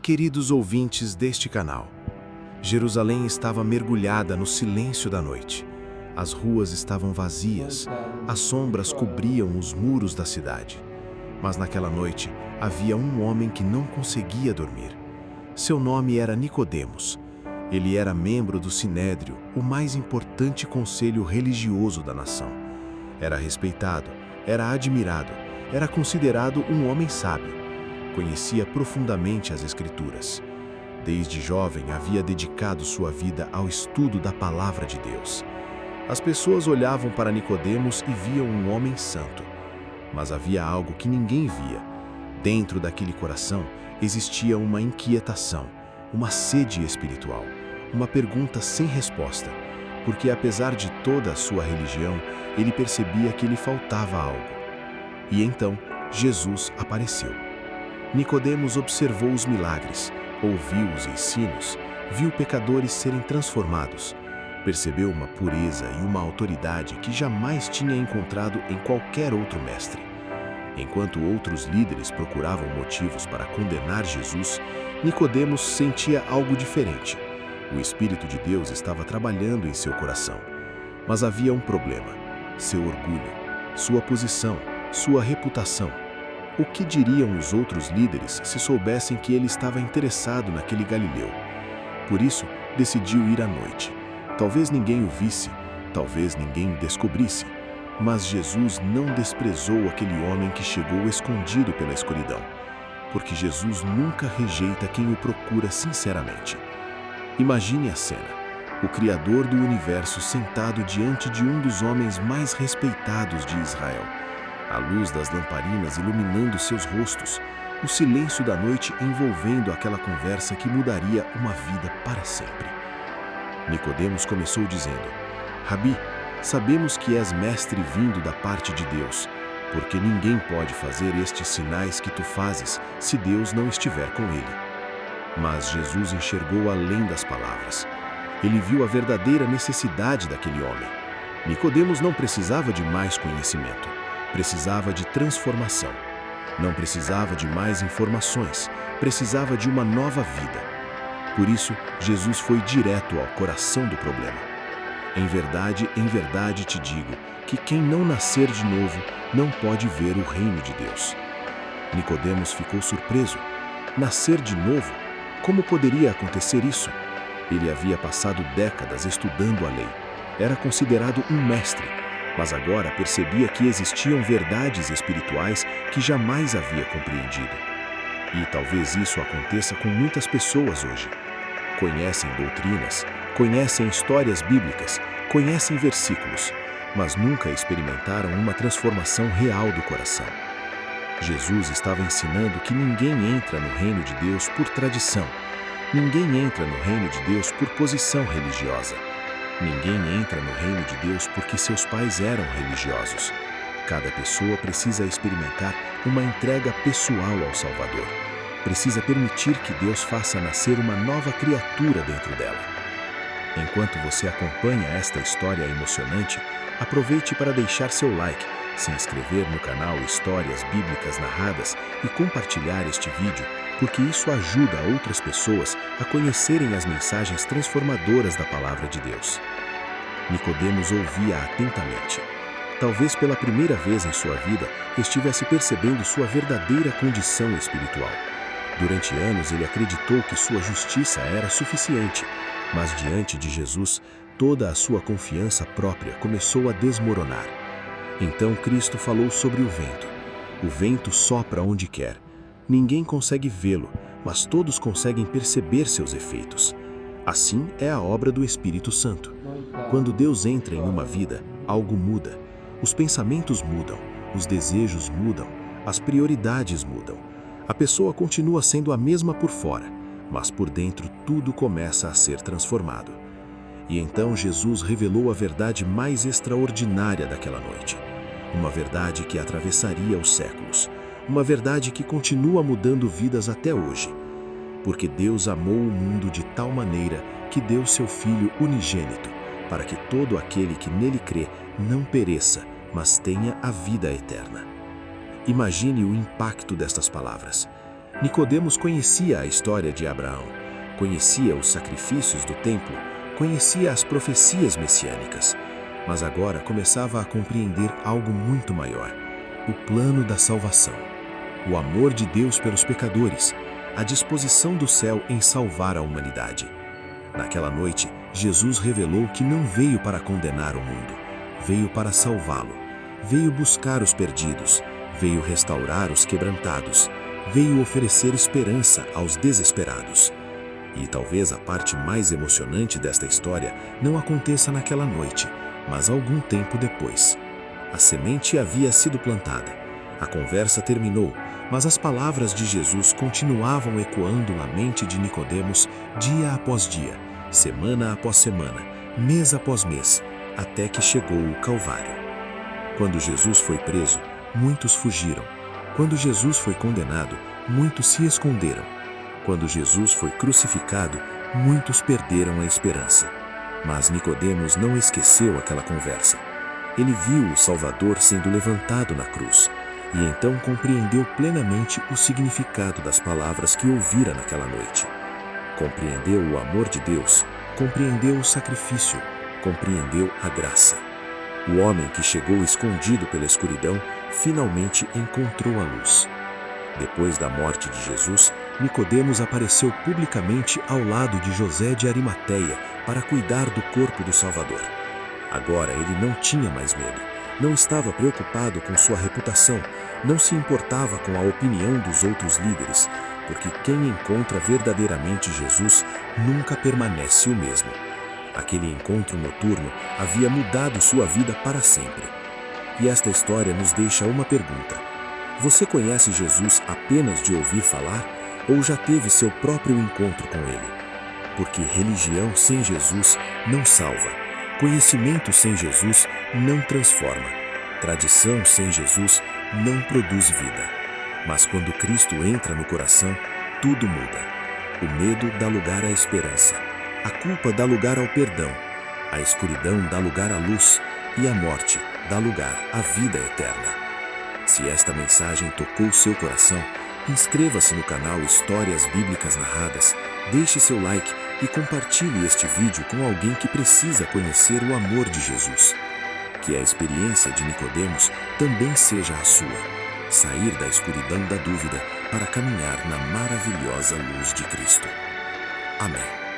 Queridos ouvintes deste canal, Jerusalém estava mergulhada no silêncio da noite. As ruas estavam vazias, as sombras cobriam os muros da cidade. Mas naquela noite havia um homem que não conseguia dormir. Seu nome era Nicodemos. Ele era membro do Sinédrio, o mais importante conselho religioso da nação. Era respeitado, era admirado, era considerado um homem sábio. Conhecia profundamente as Escrituras. Desde jovem havia dedicado sua vida ao estudo da Palavra de Deus. As pessoas olhavam para Nicodemos e viam um homem santo. Mas havia algo que ninguém via. Dentro daquele coração existia uma inquietação, uma sede espiritual, uma pergunta sem resposta, porque apesar de toda a sua religião, ele percebia que lhe faltava algo. E então Jesus apareceu. Nicodemos observou os milagres, ouviu os ensinos, viu pecadores serem transformados, percebeu uma pureza e uma autoridade que jamais tinha encontrado em qualquer outro mestre. Enquanto outros líderes procuravam motivos para condenar Jesus, Nicodemos sentia algo diferente. O Espírito de Deus estava trabalhando em seu coração. Mas havia um problema: seu orgulho, sua posição, sua reputação. O que diriam os outros líderes se soubessem que ele estava interessado naquele galileu? Por isso, decidiu ir à noite. Talvez ninguém o visse, talvez ninguém o descobrisse, mas Jesus não desprezou aquele homem que chegou escondido pela escuridão, porque Jesus nunca rejeita quem o procura sinceramente. Imagine a cena: o Criador do universo sentado diante de um dos homens mais respeitados de Israel, a luz das lamparinas iluminando seus rostos, o silêncio da noite envolvendo aquela conversa que mudaria uma vida para sempre. Nicodemos começou dizendo: Rabi, sabemos que és mestre vindo da parte de Deus, porque ninguém pode fazer estes sinais que tu fazes se Deus não estiver com ele. Mas Jesus enxergou além das palavras. Ele viu a verdadeira necessidade daquele homem. Nicodemos não precisava de mais conhecimento. Precisava de transformação. Não precisava de mais informações, precisava de uma nova vida. Por isso, Jesus foi direto ao coração do problema. Em verdade te digo que quem não nascer de novo não pode ver o reino de Deus. Nicodemos ficou surpreso. Nascer de novo? Como poderia acontecer isso? Ele havia passado décadas estudando a lei. Era considerado um mestre. Mas agora percebia que existiam verdades espirituais que jamais havia compreendido. E talvez isso aconteça com muitas pessoas hoje. Conhecem doutrinas, conhecem histórias bíblicas, conhecem versículos, mas nunca experimentaram uma transformação real do coração. Jesus estava ensinando que ninguém entra no reino de Deus por tradição. Ninguém entra no reino de Deus por posição religiosa. Ninguém entra no reino de Deus porque seus pais eram religiosos. Cada pessoa precisa experimentar uma entrega pessoal ao Salvador. Precisa permitir que Deus faça nascer uma nova criatura dentro dela. Enquanto você acompanha esta história emocionante, aproveite para deixar seu like, se inscrever no canal Histórias Bíblicas Narradas e compartilhar este vídeo, porque isso ajuda outras pessoas a conhecerem as mensagens transformadoras da Palavra de Deus. Nicodemos ouvia atentamente. Talvez pela primeira vez em sua vida estivesse percebendo sua verdadeira condição espiritual. Durante anos ele acreditou que sua justiça era suficiente, mas diante de Jesus, toda a sua confiança própria começou a desmoronar. Então Cristo falou sobre o vento. O vento sopra onde quer. Ninguém consegue vê-lo, mas todos conseguem perceber seus efeitos. Assim é a obra do Espírito Santo. Quando Deus entra em uma vida, algo muda. Os pensamentos mudam, os desejos mudam, as prioridades mudam. A pessoa continua sendo a mesma por fora, mas por dentro tudo começa a ser transformado. E então Jesus revelou a verdade mais extraordinária daquela noite. Uma verdade que atravessaria os séculos. Uma verdade que continua mudando vidas até hoje. Porque Deus amou o mundo de tal maneira que deu seu Filho unigênito, para que todo aquele que nele crê não pereça, mas tenha a vida eterna. Imagine o impacto destas palavras. Nicodemos conhecia a história de Abraão, conhecia os sacrifícios do templo, conhecia as profecias messiânicas, mas agora começava a compreender algo muito maior: o plano da salvação, o amor de Deus pelos pecadores, a disposição do céu em salvar a humanidade. Naquela noite, Jesus revelou que não veio para condenar o mundo, veio para salvá-lo, veio buscar os perdidos, veio restaurar os quebrantados, veio oferecer esperança aos desesperados. E talvez a parte mais emocionante desta história não aconteça naquela noite, mas algum tempo depois. A semente havia sido plantada. A conversa terminou, mas as palavras de Jesus continuavam ecoando na mente de Nicodemos dia após dia, semana após semana, mês após mês, até que chegou o Calvário. Quando Jesus foi preso, muitos fugiram. Quando Jesus foi condenado, muitos se esconderam. Quando Jesus foi crucificado, muitos perderam a esperança. Mas Nicodemos não esqueceu aquela conversa. Ele viu o Salvador sendo levantado na cruz, e então compreendeu plenamente o significado das palavras que ouvira naquela noite. Compreendeu o amor de Deus, compreendeu o sacrifício, compreendeu a graça. O homem que chegou escondido pela escuridão, finalmente encontrou a luz. Depois da morte de Jesus, Nicodemos apareceu publicamente ao lado de José de Arimateia para cuidar do corpo do Salvador. Agora ele não tinha mais medo, não estava preocupado com sua reputação, não se importava com a opinião dos outros líderes, porque quem encontra verdadeiramente Jesus nunca permanece o mesmo. Aquele encontro noturno havia mudado sua vida para sempre. E esta história nos deixa uma pergunta: você conhece Jesus apenas de ouvir falar ou já teve seu próprio encontro com ele? Porque religião sem Jesus não salva, conhecimento sem Jesus não transforma, tradição sem Jesus não produz vida. Mas quando Cristo entra no coração, tudo muda. O medo dá lugar à esperança, a culpa dá lugar ao perdão, a escuridão dá lugar à luz e a morte dá lugar à vida eterna. Se esta mensagem tocou seu coração, inscreva-se no canal Histórias Bíblicas Narradas, deixe seu like e compartilhe este vídeo com alguém que precisa conhecer o amor de Jesus. Que a experiência de Nicodemos também seja a sua: sair da escuridão da dúvida para caminhar na maravilhosa luz de Cristo. Amém.